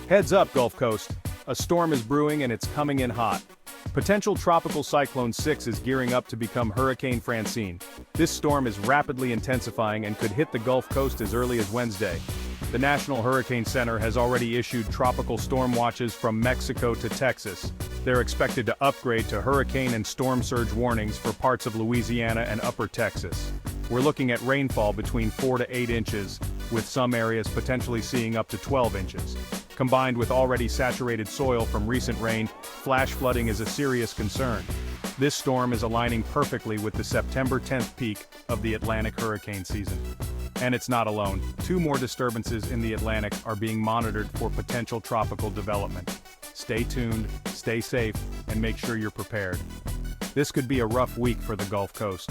Heads up, Gulf Coast. A storm is brewing and it's coming in hot. Potential Tropical Cyclone 6 is gearing up to become Hurricane Francine. This storm is rapidly intensifying and could hit the Gulf Coast as early as Wednesday. The National Hurricane Center has already issued tropical storm watches from Mexico to Texas. They're expected to upgrade to hurricane and storm surge warnings for parts of Louisiana and upper Texas. We're looking at rainfall between 4 to 8 inches, with some areas potentially seeing up to 12 inches. Combined with already saturated soil from recent rain, flash flooding is a serious concern. This storm is aligning perfectly with the September 10th peak of the Atlantic hurricane season. And it's not alone. 2 more disturbances in the Atlantic are being monitored for potential tropical development. Stay tuned, stay safe, and make sure you're prepared. This could be a rough week for the Gulf Coast.